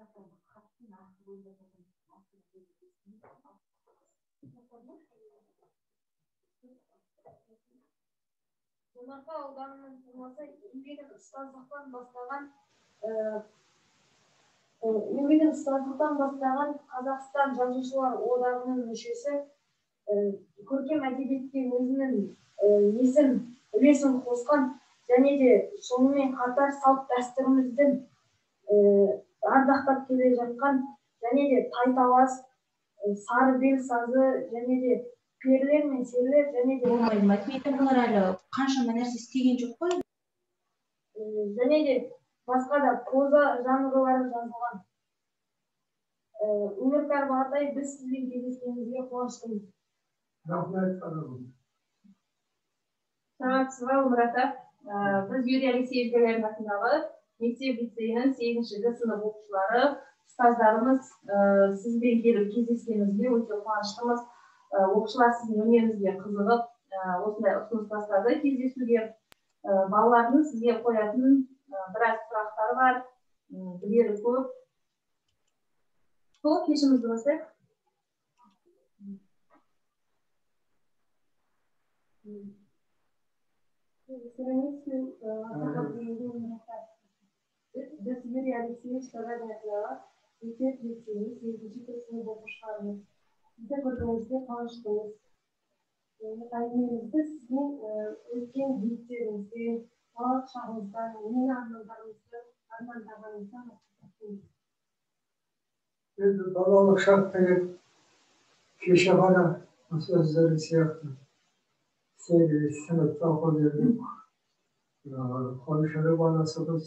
Жомарта ауданының тумасы еңбегін ұстаздықтан бастаған Қазақстан жазушылар одағының мүшесі, көркем әдебиетке өзінің үлесін қосқан және де сонымен қатар салт дәстүріміздің ардақтап келе жатқан және де тайталас, сарыбел сазы және де перілер мен серілер және де болмайды. Мәтметұлдар әлі қаншама нәрсе істеген жоқ қой. және де басқа да проза жанрлары жазылған. Өміркар Бағатай, біз сізбен кездескенімізге қуаныштымыз. Рахмет, қадағым. Саламатсыз ба, Өмір ата? Біз Юрий Алексеевич Гагарин атындағы мектеп-лицейінің 8-ші сынып оқушылары, ұстаздарымыз сізбен келіп кездескенімізге өте қуаныштымыз. Оқушылар сіздің өнеріңізге қызығып, осындай ұсыныс тастады кездесуге. Балалардың сізге қоятын біраз сұрақтары бар, білері көп. Сол кешімізді бастайық. Біз Юрий Алексеевич Гагарин атындағы мектеп-лицейінің 8-ші сынып оқушыларымыз. Сізді көргенімізге қуаныштымыз. Әңгімемізді сіздің өткен биіктеріңізден, балалық шағыңыздан, нені армандағаныңыздан бастаймыз. Енді балалық шақ деген кеше ғана осы өздері сияқты 8 сыныпта оқып жүрдік. Қойшылық анасымыз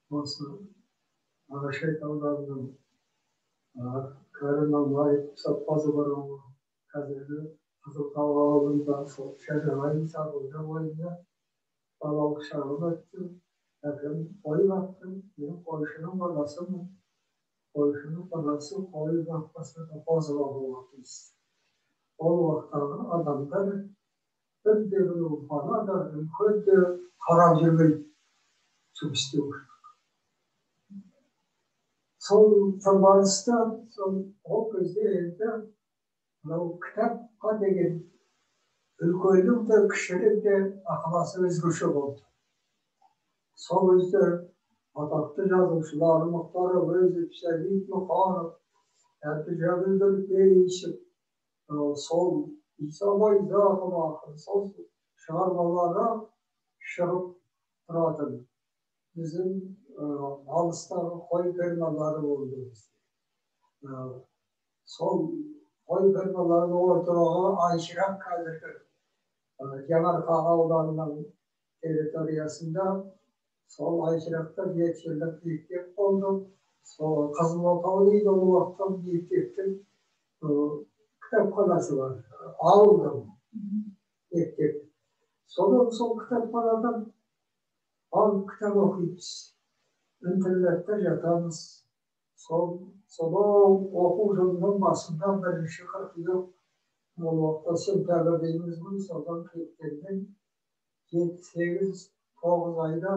осы Ағашай ауданының Кәрім Алмаев саппазы бар қазіргі Қызылтау ауылында сол Шәжабай сағылды бойында балалық шағым өттім. Әкем қой бақтым, мен қойшының баласымын. Қойшының баласы қой бақпаса да қозыға болатынбыз. Ол уақыттағы адамдар бірде-бір бала да үлкен де қарап жүрмей жұмыс істеу керек. Сол тыңбалыста ол кезде енді мынау кітапқа деген үлкеннің де кішінің де ықыласы өзгеше болды. Сол кезде атақты жазушылар Мұхтар Әуезов, Сәбит Мұқанов, Әбдіжәміл Нұрпейісов, сол Иса Байзақов ақын, сол шығармалары шығып тұратын біздің алыстағы қой фермалары болды. Сол қой фермаларының орталығы Айшырақ қазіргі Жаңарқа ауданының территориясында. Сол Айшырақта жетішілік мектеп болды. Сол Қызылотау дейді, ол уақытта мектептің кітапханасы бар. Ауылдың мектеп. Сол кітапханадан алып кітап оқимыз. Интернетте жатамыз. Сол оқу жылының басында 1-ші қыркүйек, ол уақытта сентябрь дейміз ғой, содан кеткеннен 8-9 айда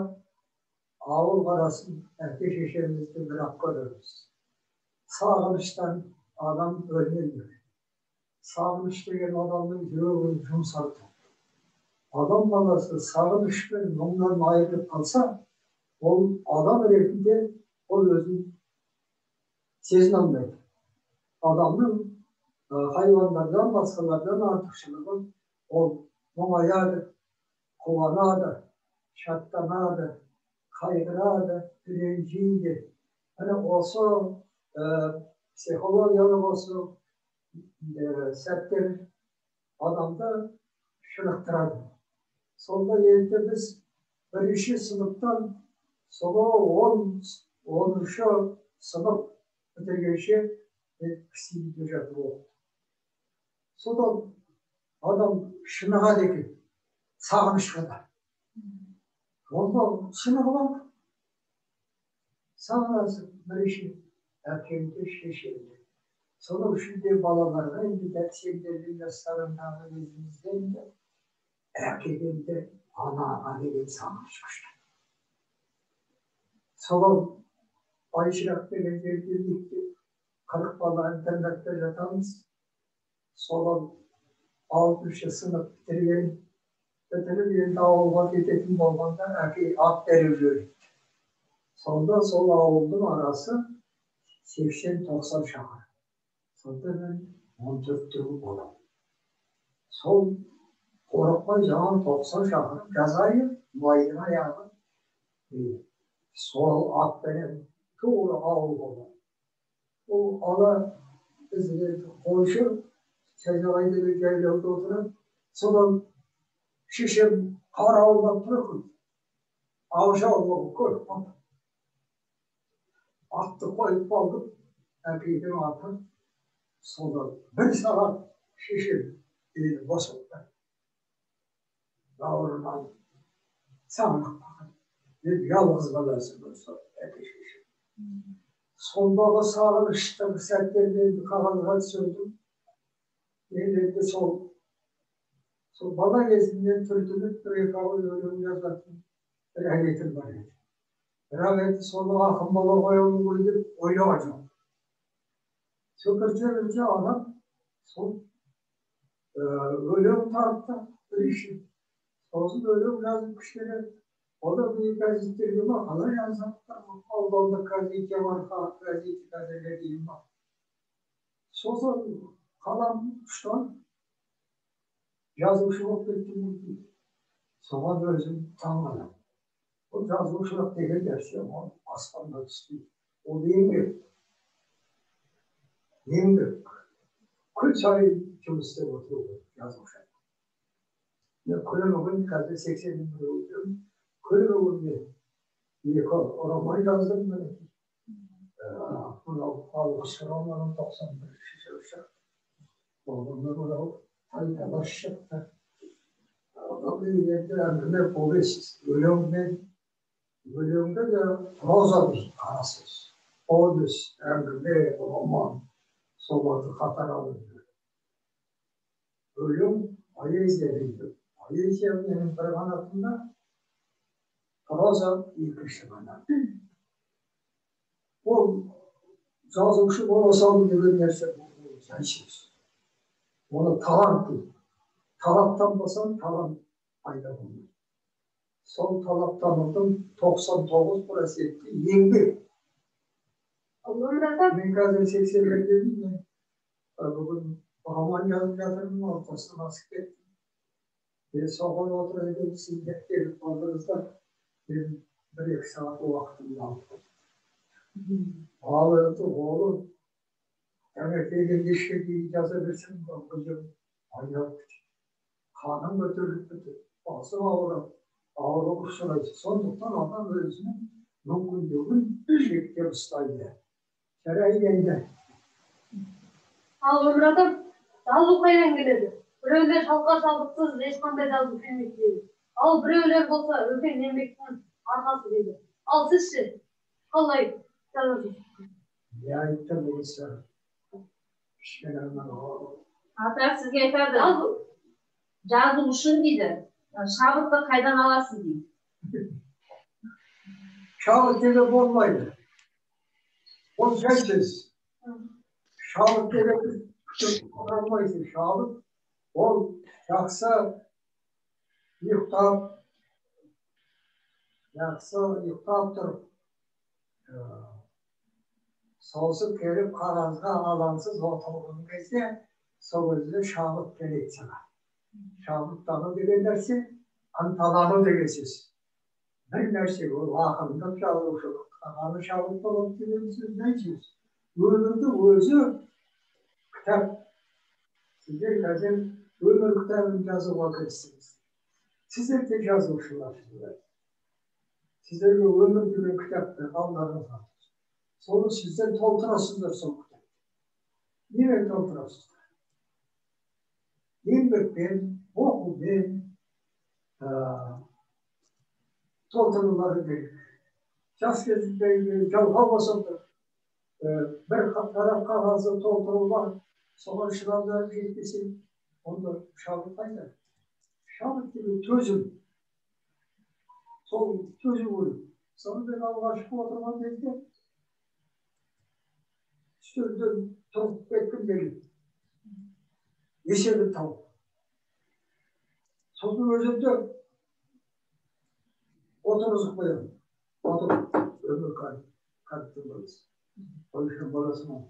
ауыл қарасын әке шешемізді бірақ көреміз. Сағыныштан адам өлмейді. Сағыныш деген адамның жүрегін жұмсартады. Адам баласы сағынышпен мұңнан айырылып қалса, ол адам ретінде ол өзін сезіне алмайды. Адамның хайуандардан, басқалардан артықшылығы ол мұңаяды, қуанады, шаттанады, қайғырады, ренжиді. Міне осы психологиялық осы сәттер адамды шынықтырады. Сонда енді біз 1-ші сыныптан сонау 10-шы сынып бітіргенше кісіде жатып оқыды. Содан адам шынығады екен, сағынышқа да. Онда шынығып алды. Сағынасың, бірінші әкемді, шешемді. Соның үшінде балаларға енді сендердің жастарындағы кезімізде енді әкеден де анаға деген сағыныш күшті. Содан Ayşirak деген жерге келдік. 40 bala internette жатамыз. Сол 6-шы сынып бітіріп енді ауылға кететін болғанда әке ат беріп жібереді. Сонда сол ауылдың арасы 80-90 шақырым. Сонда мен 14-тегі боламын. Сол қорықпай жаңағы 90 шақырым жазайын, майдың аяғы. Сол атпенен тура ауыл болады. Ол ала бізге қойшы Шәжағай деген жайлауда отырып, содан шешем қарауылдап тұр екен. Аужау көріп қалды. Атты қойып қалдым, әкейдің аты. Содан 1 сағат шешем елі босылды. Бауырынан сағынып қалған. Жалғыз баласы болса, әке шешем. Сондағы сағыныштың сәттерін қағазға түсірдім. Енді сол бала кезімнен түртініп бір-екі ауыл өлең жазатын бір әдетім бар еді. Бірақ енді соны ақын бала қоямын ғой деп ойлаған жоқ. Сөкірте адам сол өлең тарапта бірінші. Сосын өлең жазып кішкене. O da büyük gazeteleri var. Hala yazdıklar. Avdalda gazete var. Gazete gazeteleri var. Sonra kalan uçtan yazmışılık ettim. Sonra özüm tanımadım. O yazmışılık değil dersi ama aslında istiyor. O değil mi? Değil mi? 40 ay çalıştı oturuyor yazmışlık. Ne kullanımın kadar 80 bin lira oturuyorum. Kullanımın bir roman yazdım ben. Bunu almışlar onların 91 şişe. Ondan sonra ayda başladı. Ondan yerde ömrüne povest. Bölümde de proza bir arasız. Povest, ömrüne roman. Sobatı Katar alındı. Bölüm poeziyeliydi. Poeziyenin bir kanatında proza ilk işlemeden. O жазушы боласам деген нәрсе бұл жайсыз. Оны талант дейді. Талаптанбасаң талант пайда болмайды. Сол талаптанудың 99% еңбек. Мен қазір 80-ге келдім. Бүгін роман жазып жатырмын, ортасынан асып кеттім. Соған отыра келіп сіздер келіп қалдыңыздар. Мен 1-2 сағат уақытымды алдым. Ağırdı oğlum. Yani elinde şey yazabilirsin. Bakıcım. Ayak. Kanım götürüldü. Bazı ağırlık sırası. Sonduktan adam özünün mümkünlüğün şekli ıstaydı. Şereyi yendi. Al ömrüm, dallı kayran geledi. Bireyler şalka şaldıksız eşkanda жазып келмек дейді. Al bireyler болса үлкен еңбектің арқасы дейді. Al sizші, қалай? Ya ayıptır neyse. Kişilerden o. Ата сізге айтады, жазу үшін дейді, шабытты қайдан аласыз дейді. Şahıt demek olmaydı. O sensiz. Şahıt demek olmaydı. Şahıt o yaksa yıktaptır. Soğusu gelip karanlığa alansız oturduğun кезде сол өзі шабыт керек sana. Шабыттану деген нәрсе ынталану деген сөз. Bir нәрсе ол ақындық жазушылық, ағаны шабыт болады деген сөз не сөз? Өмірдің өзі кітап. Сіздер қазір өмір кітабын жазуға кірістіңіз. Сіздер де жазушыларсыздар. Сіздерге өмір деген кітапты алдарыңыз var. Sonra sizden толтырасыздар сол кітапты. Немен толтырасыздар? Еңбекпен, оқумен толтырулары керек. Жас кезінде жалға болсаңдар, бір тарап қағазды толтыру бар, соған шыдамдар жетпесе, онда шабыт қайда? Шабыт деген төзім. Сол төзім өлім. Соны мен алғашқы отырған кезде Üstünde tavuk beklemeyin. Yeşilli tavuk. Sonun özünde oturup koyalım. Oturup ömür kaydırmalıyız. O işin parasını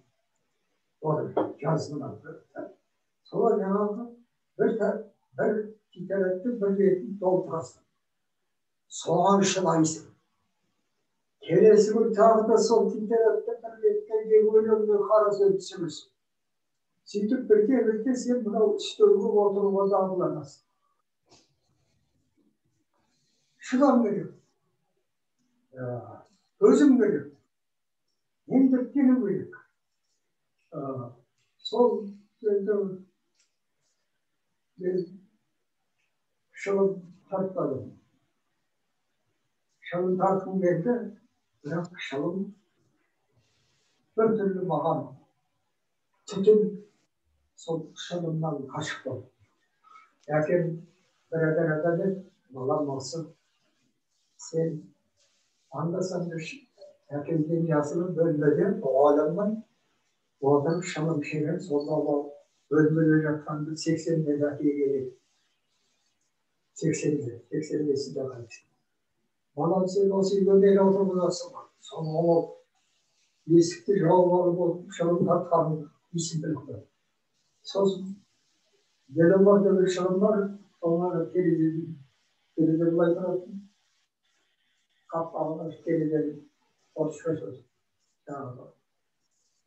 orada cansını aldı. Sonra Cenab-ı bir ticarette bir doldurası. Soğan şılayısı. Keresi bir tağda sol ticarette bir bölümde karası ötüşümüz. Şimdi birlikte sen buna işte bu oturuma da bulamazsın. Şudan veriyor. Özüm veriyor. Hem de kendi veriyor. Sol şalım tartmadım. Şalım tartım verdi. Bırak şalım bir türlü bakan. Tütün sol şalımdan kaşıktım. Lakin beraber balam olsun. Sen anlasan lakin dünyasını bölmedi. O alemden o adam şalım şeyler sonra o bölmeleri yapan 80 medakiye gelir. 80'de kalmış. Bana sen o silahı neyle oturmasın var. Sonra o eskide cevabları bu şalım tartkanı isim belirtti. Söz gelen var da bir şalım var. Onlar geride bulaylar. Kapağlar geride ortaya söz. Yani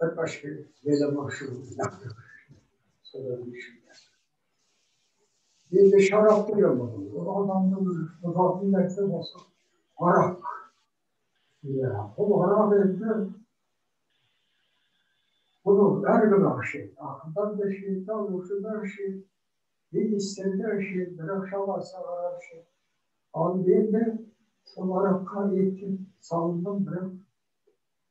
bir başka gelen var şu yapıyor. Söylemişim. Bir de şarap diyor mu? O adamın mutfağın nefsi olsa harak. Ya, o harak ediyor. Bunu her gün şey. Aklından da şey, davuşundan şey, bir istediğinden şey, bir akşam sarar şey. Abi ben de o harakka ettim, salındım bırak.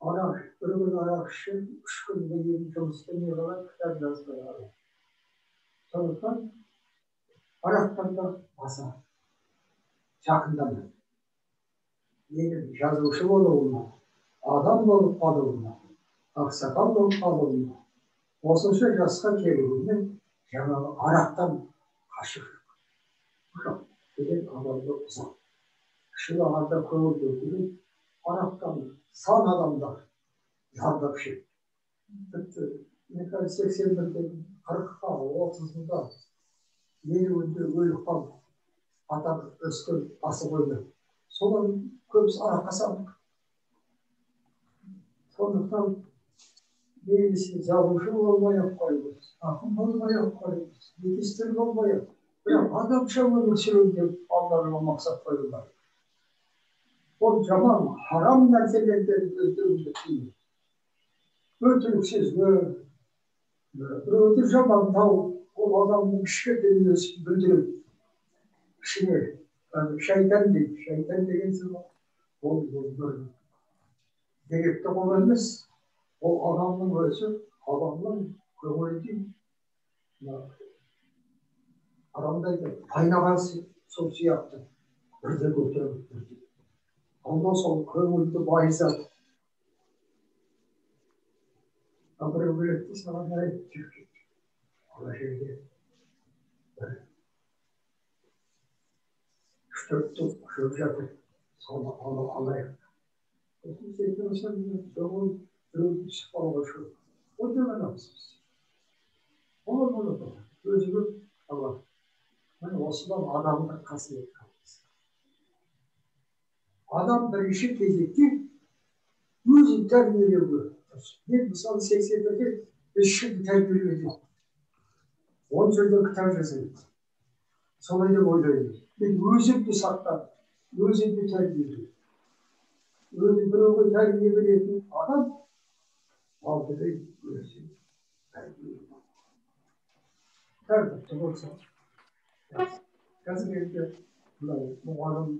Arak, bir gün arak şey, 3 günde 20 çalıştığım olarak kadar biraz beraber. Sonuçta haraktan da basar. Çakından. Yeni yazmışım olma. Adam olup adamla. Aksakal olup adamla. Olsun şey yazsa kelime Cenab-ı Arap'tan kaşık. Dedim adamda uzak. Şu anda kurulduğu gibi Arap'tan san adamlar. Yardak şey. Ne kadar 80'de 40'da 30'da yeni öldü kaldı. Hatta Özgür bası koydu. Sonra köpüsü Arap kasandık. Sonuçta birisi zavuşu olmaya koyuyoruz. Akım olmaya koyuyoruz. Yetiştirme olmaya. Adam şamını süründü. Allah'ına maksat koyuyorlar. O zaman haram meseleleri öldürüldü. Ötürüksüz öldür zaman tavuk. O adamın şirketini öldürüp şeytan değil. Şeytan değil zaman oldu. Gelip de olabilir. O adamın ölçü, adamın kıvırcı, adamdaydı, kaynagan sosu yaptı, bir de götürdü. Ondan sonra kıvırcı bahis aldı. Ama öğretti sana ne ettik? Ona şeyde, üç-dört kıvırcı sonra onu alayım. Şeyden mesela doğum kırılmış falan şu. O dönem yapsınız. Onu da özgür Allah. Hani Osman adamdan kasıt kalmaz. Adam bir işi tezekti, 100 terbiye ediyor. Bir misal 80'deki işi terbiye ediyor. 10 yılda kitap yazıyor. Sonra da oradaydı. Bir 100 bir saklar, 100 bir terbiye ediyor. Öyle bir o terbiye ediyor. Adam aldı da görüyorsun. Terbiye ediyor. Terbiye olsa. Gazetede muharrem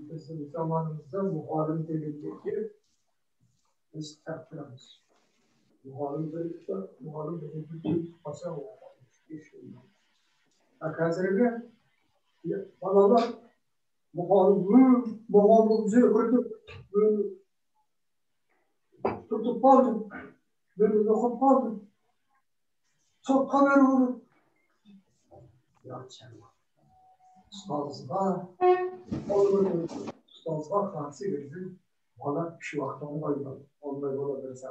zamanımızda muharrem devletleri biz tartışıyoruz. Muharrem devletleri başa olmuş. Gazetede bana muharrem zırhırdı tutup aldım. Böyle dokup kaldım. Çok haber olur. Ya çelme. Ustazlığa, olur. Ustazlığa karşı girdim. Bana şu vaktan koymadım. Onları olabilirse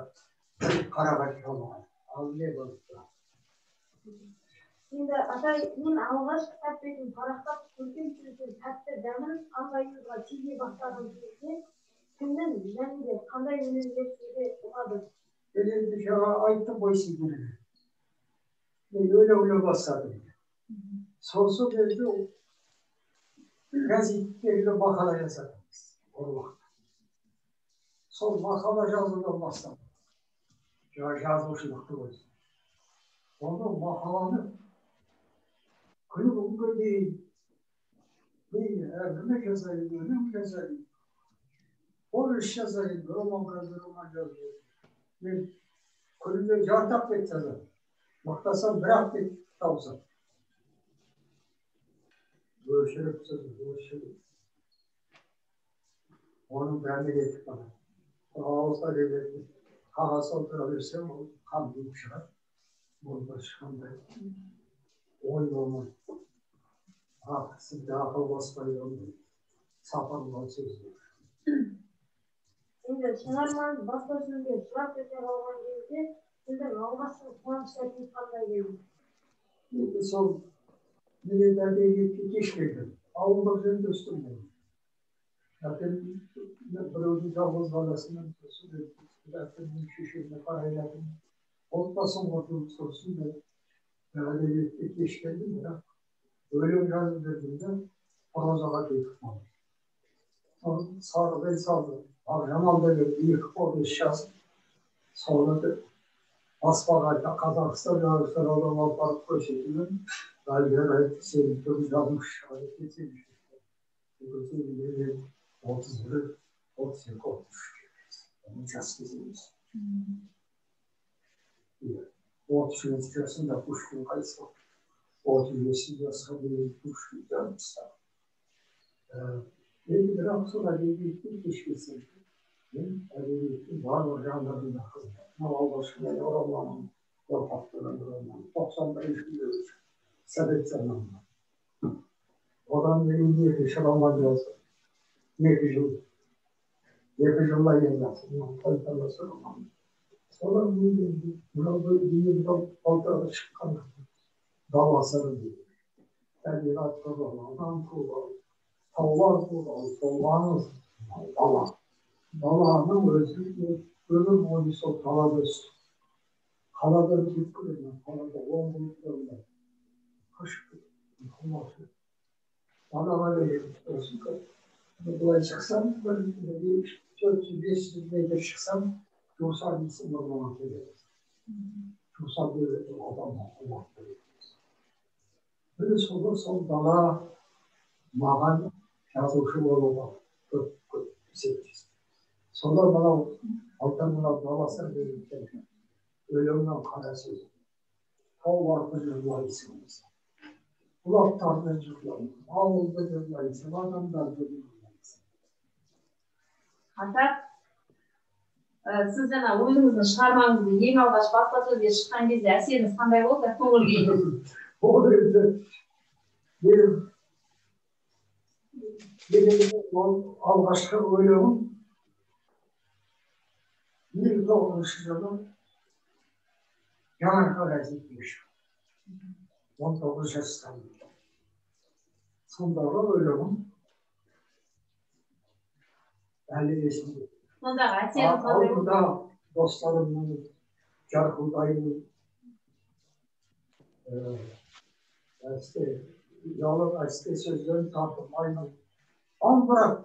Karabakır olmalı. Ağzıya balıkta. Şimdi atay men alğaç kitap bетін parақтап көркем сөздің тәтті дәмін аңғайыңызға сезе бастаған кезде кімнің және де қандай өнерге сізге ұнады? Benim bir şey ayıttım bu işi gibi. Öyle başladım. Sorusu geldi o. Gazetelere makale yazarız. O vakit. Son makale yazıdan başladım. Yazmışlıktı o. Onun makalanı günü bugün değil. Evime yazayım, ölüm yazayım. O iş yazayım, roman yazayım. Ben kulübe yardak bekledim. Maktasam bırak bir tavsam. Görüşürüz. Onun bende getirdim bana. Ağızda devletti. Kağısı oturabilirsem o kan yumuşar. Burada çıkanda oyun olmaz. Siz daha kalbasmayı olmayın. Sapanlar sözü. Şimdi Şenarman bastasında сұрақ ете қалған кезде сіздің алғашқы қуаныш сәтіңіз қандай болды? Сол Milletler'de geç geldim. Avrupa üzerinde üstüm oldu. Zaten birovun yalnız valasının zaten bu şişirme parayladım. Olmasın ortalık sorusun da böyle geç geldim ya. Öyle biraz verdiğimde Anadolu'ya geçtim. Sonra ben saldım. Jamal böyle büyük o eşyası. Sonra da Asparay'da Kazakistan yarışları olan park projesinin Galibiyar sevdikleri yazmış. Geçirmiş. Bu sevdikleri 31, 32 olmuş. Onun çaskızıyız. O 33 yaşında kuşkun kayısı. O 35 yaşında bir kuşkun canlısı. Belki bir hafta sonra bir keşfetsin. Var organlarında kızlar. Naval başına yoranmanın, yapaklarının yoranmanın. 95 biliyoruz. Sebep zamanında. Odan benim niye yaşamanlar lazım? Yakıcımla yenmezsin. Kayıtlarla sorulmam. Sonra bunu geldi. Buna böyle bir baltada çıkan dava sarıldı. Ben bir at kullanmadan kullandım. Tavlar kullandım. Tavlarınız dava. Dağlarının ömür boyu sol kalada üstü. Kalada bir kırılma, kalada 10 bulutlarında. Kaşık olması. Bana böyle olsun ki, buraya çıksam, böyle bir 400-500 metre çıksam, Cursal gitsin ormana geliriz. Cursal böyle bir adamla olmak geliriz. Böyle sol dağlara mağan yazılışı olmalı. Çok sevdiyiz. Sonra bana alttan buna bağlasın verirken ölümden karasız. Tov vardı yollayısınız. Kulaktan mecburlarım. Ağızda yollayısın. Adamdan yollayısın. Hatta siz жаңа өзіңіздің шығармаңызды ең алғаш баспасөзге шыққан кезде әсеріңіз қандай болды? Көңіл күйіңіз? O benim alğaçlı ölümüm 29 yılı Yanarka gitmiş. 19 yaşındayım. Sonunda ölümüm 50 yaşındayım. Сондағы әсеріңіз қандай болды? Avrupa'da dostlarımın, Carkuday'ın, yalın sözlerini tartılmayla an bırak.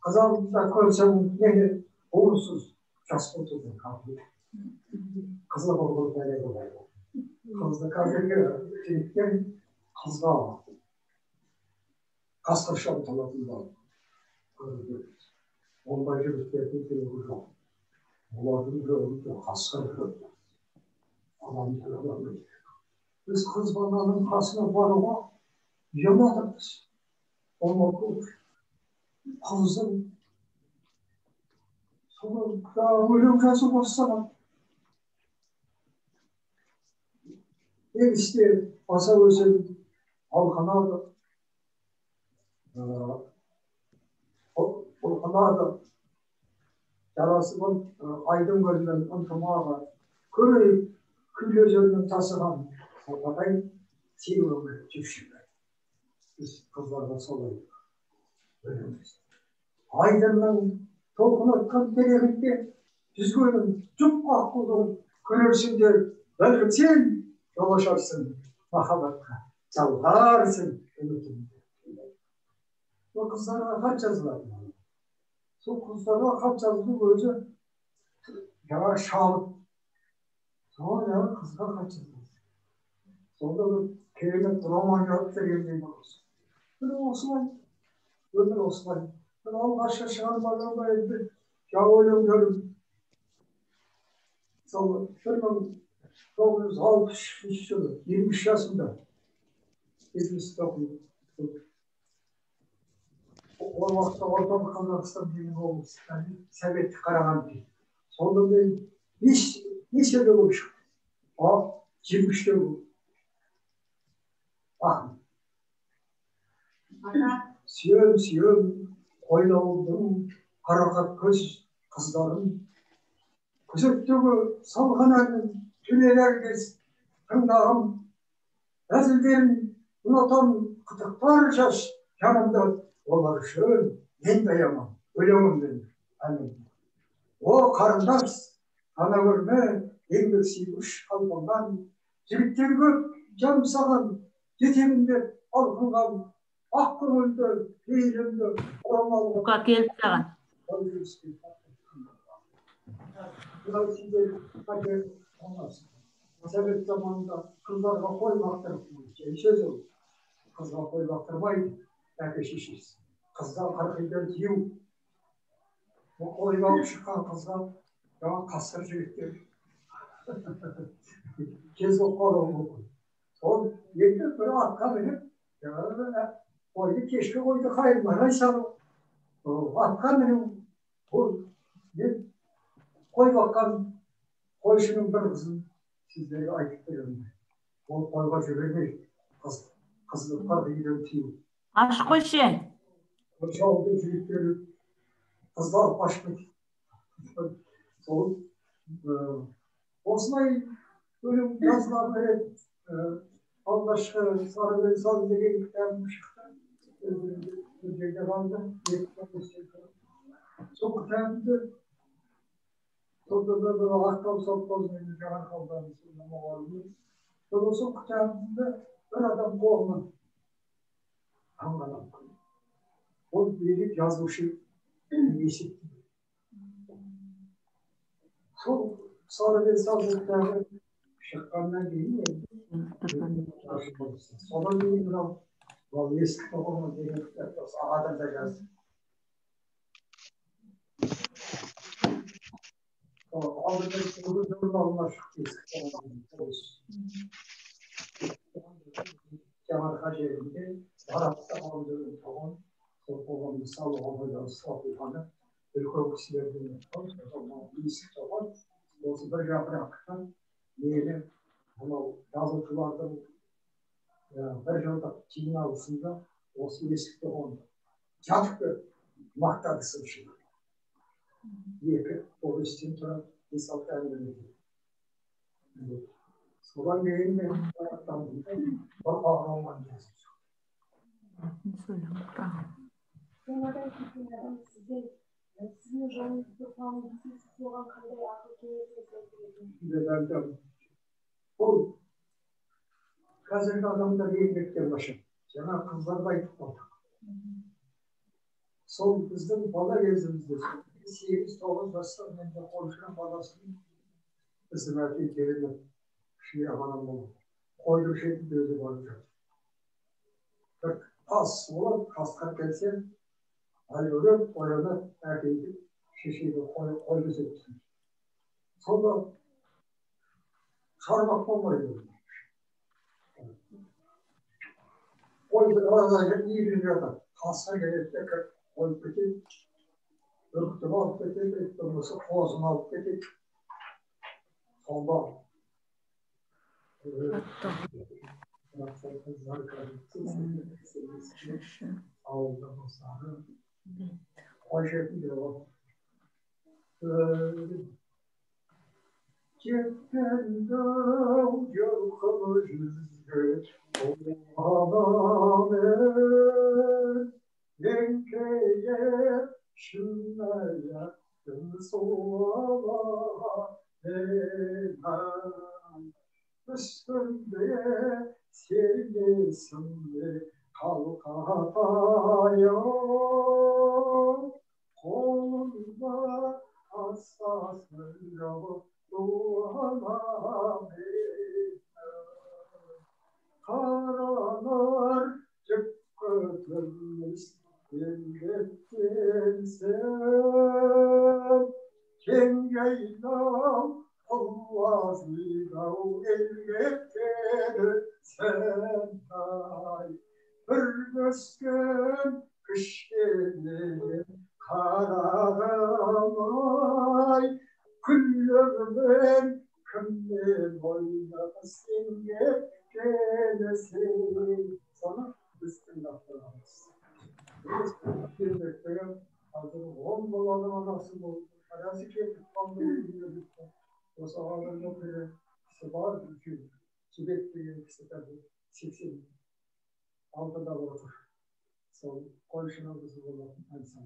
Kazanımda koysam ne uğursuz çaspotuzun kaldı. Kızla babamın böyle dolayı. Kızla kalıyor, çelikten kızla var. Kastaşan tarafından. Ondaki rütbeti bir hocam. Onların görüntü hasta görüntü. Allah'ın tarafından. Biz kız bananın kasına var ama yamadık biz. Onu okur. Kızın өлең жазу бастаған. Егісте аса өсіп алқынады. Алқынады. Жарасымен айдың көзінен ынтымағы. Көрейік күйле жөнінен тасыған. Солғатай сеуімі жүкшілер. Біз қыздарға солай өлеміз. Айдынның толқын атқан тереңінде жүзгенің жұп аққудың көрерсіңдер. Бәлкім сен жол ашарсың махаббатқа, жалғарсың үмітіңді. Сол қыздарға хат жазылады. Сол қыздарға хат жазудың өзі жаңа шабыт. Сол жаңа қызға хат жазылады. Сонда бір керемет роман жазып бергендей болады. Бір осылай, өмір осылай. Бір алғашқы шығармаларда енді жаңа өлеңдерім. Сол 1963 жылы 23 жасымда бизнесте оқыдым. Ол уақытта орталық Қазақстан деген облыс, Советтік Қарағанды. Сонда мен неше болып шықты. 23-те болып. Сүйем, қойлаудың қарақат көз қыздарын, күзеттегі салған әнін түнелер кез тыңдағым, әзілдерін ұнатам қытықтар жас жанымда, олар үшін мен даямам, өлеңіммен әнім. О қарындас, ана көрме, еңбек сүйгіш қалпыңнан, жігіттер көп жаным саған, жетемін деп алқынған, ақ көңілді, пейілімді, орамалға. Уқа келіп саған. Бұлай сендер қайтер olmaz. Совет zamanında kızlarga koy baktırıp, söz olur. Kızga koy baktırmayın, belki şişiriz. Kızdan karkıyken yiyu. Bu koyga çıkan kızga, ya kasır jigitler. Kez okul oldu. Son yeter böyle atka binip, ya koydu keşke koydu hayırlara çalıp. Atka binip, bu koy bakan koyuşunun bir kızın sizlere ayıp veriyorum. O koyga jübeli kızlıklar da gidiyor tiyo. Aşk koşun. Koyuşa oldu jübitleri kızlar başlık. Sol Osmanlı böyle yazılar böyle Allah'ın sarı ve sarı dediği kitabı çıktı. Türkiye'de vardı. Çok kendi toplumda da akıl sokmazın canan kaldığını söyleme vardı. Dolayısıyla kitabında bir adam kovma. Anladım. O birlik yazmışı eşitti. Sol sarı ve sarı kitabı şıkkandan geliyor. Sonra bir biraz vazgeçtik ama diyelim sağdan da yazdı. Aldırdık bunu anlaştık. Kemal Hacı'nde Arap'ta aldığım zaman sorduğum misal olmadan sağlıklı ülke kişilerinin ama birisi zaman o da yapraktan diyelim ama yazıcılardan bir yılda Çin avlusunda o eski oldu. Çatıklı maktadısın şimdi. Diye o üstün taraf misal terminleri. Soban değil mi? Taraftan bak ağlaman lazım. Sonradan size sizin jolunuzda falan siz soğan kayday akıl kengesi O kazanın adamda değil bekler başım. Cana kızlar da gittik olduk. Sol kızın bala gezimizde. 8-9 yaşlar bence konuşan balasının kızın erkeği gelirler. Şey yapanım oldu. Koyduğu şey gözü varacak. Az olan kastar gelse ayrılır, orada erkeği şişeyi koydu sepsin. Sonra çarmak olmaydı. Koydu orada iyi bir yerde. Kastar gelip tekrar koydu ki Түріктің алып кетеді, болмаса қозын алып кетеді. Сонда ауылда болсары қой жетінде ол жеткендің жылқы жүзге қолғанамен еңкейе шынаяқтың суалаған үстінде сергесінде қалқатайым қолында ассасын жауып дуаламын қаранар жіпкі түрмес елгеттенсін кең жайлау Allah'ın elgetteni sen bir gözken kış gelir kararamay küllerinden kimden oynasın gettenisin sana bismillahirrahmanirrahim. Bir bekleyen hazır 10 doların anası oldu. Parası keyifli kalmayı o zamanlarda böyle işte var çünkü Tibet'te işte tabii 80 altıda olur. Son konuşmamız olan insan.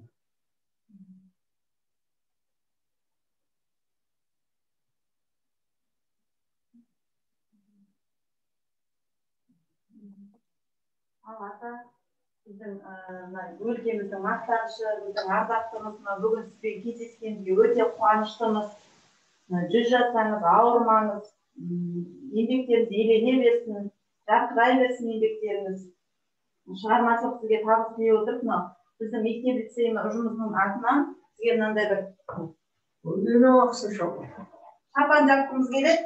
Ата біздің өлкеміздің мақтанышы, біздің ардақтымыз, бүгін сізбен кездескенге өте қуаныштымыз. 100 жасаңыз, ауырмаңыз, еңбектеріңіз елене берсін, жарқырай берсін еңбектеріңіз. Шығармашылық сізге табыс тілей отырып, біздің мектеп лицейінің ұжымының атынан сізге мынандай бір шапан жаққымыз келеді.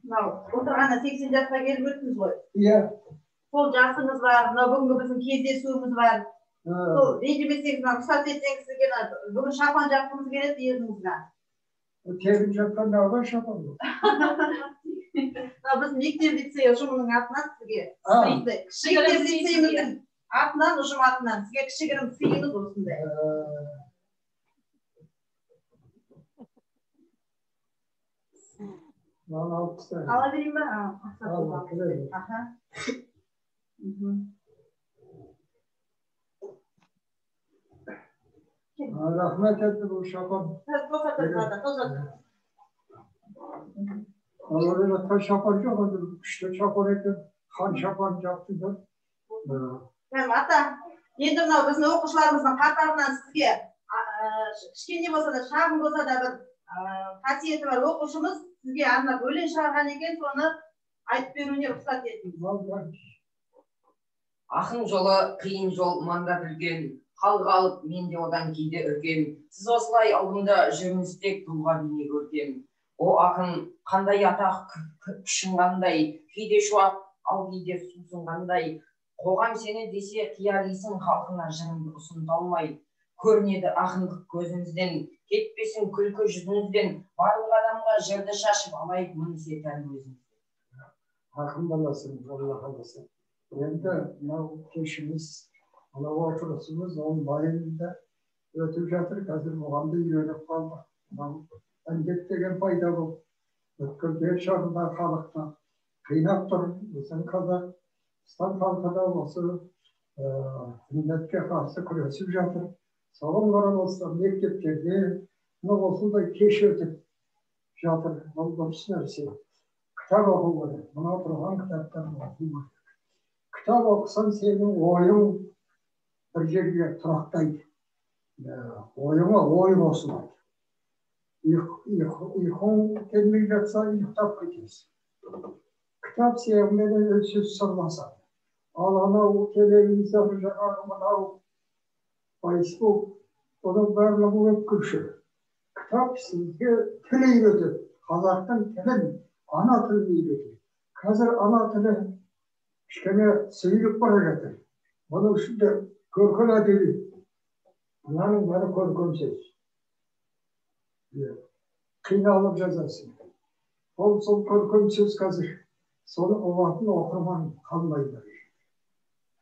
Мынау отырғанда 80 жасқа келіп өттіңіз ғой. Иә. Сол жасыңыз бар, мынау бүгінгі біздің кездесуіміз бар. Сол ренжімесеңіз, рұқсат етсеңіз сізге бүгін шапан жаққымыз келеді ерніңізге. Тегін жатқанда аға шапан бұл. Біз мектеп лицей ұжымының атынан сізге мектеп лицейіміздің атынан, ұжым атынан сізге кішігірім сыйымыз осындай. Bana alып tastayın. Alabilirim ben. Aha. Rahmet etti bu şapan. Onları taş şapan yok. İşte şapan etti. Kan şapan yaptı da. Ата, енді мынау біздің оқушыларымыздың қатарынан сізге кішкене болса да, шағын болса да бір қасиеті бар оқушымыз сізге арнап өлең шығарған екен, соны айтып беруіне рұқсат етіңіз. Ақын жолы қиын жол манда білген, қалғалып мен де одан кейде үркем. Сіз осылай алдымда жүріңіз тек тұлға бейне көркем. О ақын қандай атақ күшің қандай, кейде шуақ, ал кейде сусынғандай. Қоғам сені десе қиялисың халқына жырыңды ұсынталмай. Көрінеді ақындық көзіңізден, кетпесін күлкі жүзіңізден, барлық адамға жырды шашып алайық мінсе тән өзіңізден. Ақын баласын, Allah қаласа. Енді мынау кешіміз, мынау отырысымыз, оның байында өтіп жатыр. Қазір оған да үйреніп қалды. Әндет деген пайда болды. Өткенде шағында халықта қинап тұр. Біздің қазақ Стан халқы да осы індетке қарсы күресіп жатыр. Соған қарамастан мектептерде осындай кеш өтіп жатыр. Бұл дұрыс нәрсе. Кітап оқу керек. Мына тұрған кітаптарды оқу керек. Кітап оқысаң сенің ойың бір жерге тұрақтайды. Ойыңа ой қосылады. Ұйқың келмей жатса ұйықтап кетесің. Kitap sevmeden ölçüsü sırlasın. Al televizyon, mınao, Facebook, onun bərləği öpkürşü. Kitap sizge tili ödür. Hazartın tilin, ana tilini ödür. Hazır ana tili işkene sıyılıp bana getir. Bunun üstünde көркем әдебиет. Мынаның бәрі көркем сөз. Қиналып жазасың. Сол көркем сөз қазір. Соны ұғатын оқырман қалмайды.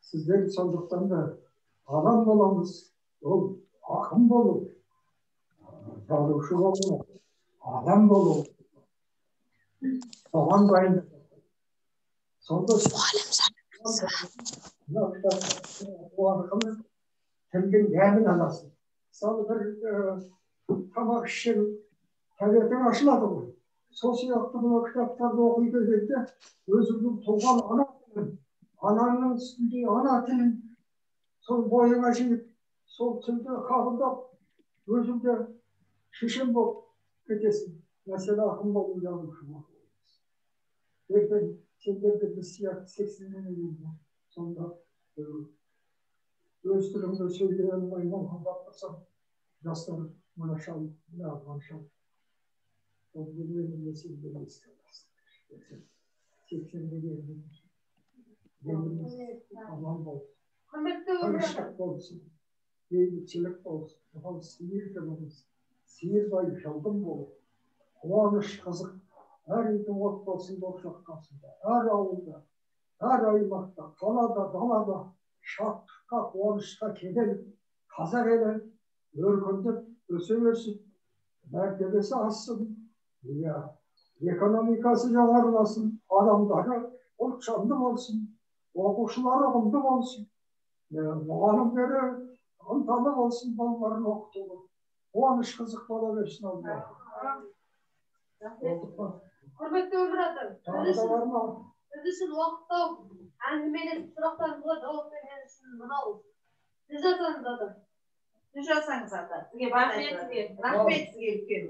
Сіздер сондықтан да адам боламыз, ол ақын болу, жазушы болу, адам болу. Соған дайындық. Сонда тілдің дәмін аласың. Мысалы бір тамақ ішсең, тәбетің ашылады ғой. Сол сияқты мына кітаптарды оқи келгенде өзіңнің туған ана тілін, ананың үстінде ана тілін сол бойыңа жиып, сол тілді қабылдап, өзіңде шешен болып кетесің. Мәселе ақын болу жазушы болу. Ертең сендерде біз сияқты 80-нен келді. Сонда өз тіліңді сөйлей алмайдан қымбат тұрсам, жастар мына шал, мына ағам шал. Ол білмеймін сендер еске аласың. 80-ге келді. Еліміз аман болсын. Тыныштық болсын. Бейбітшілік болсын. Оған сиыр болсын. Сиырдай жылдым болып. Қуаныш қызық. Әр үйдің отбасын болшақ қасында, әр ауылда, әр аймақта, қалада, далада, шаттыққа, қуанышқа кедел, қазақ елі өркендеп, өсе өсіп, мәртебесі ассын, экономикасы жоғарыласын, адамдары ұлтжанды болсын, оқушылары ұғымды болсын, мұғалімдері ынталы болсын, балаларын оқытуға. Қуаныш қызық бола берсін Алла. Құрметті өмір атам, біз үшін уақыт тауып, әңгімелесіп сұрақтарыңызға жауап берген үшін мынау. Сіз жасаңыз ата. Сіз жасаңыз ата. Сізге рахмет сізге үлкен.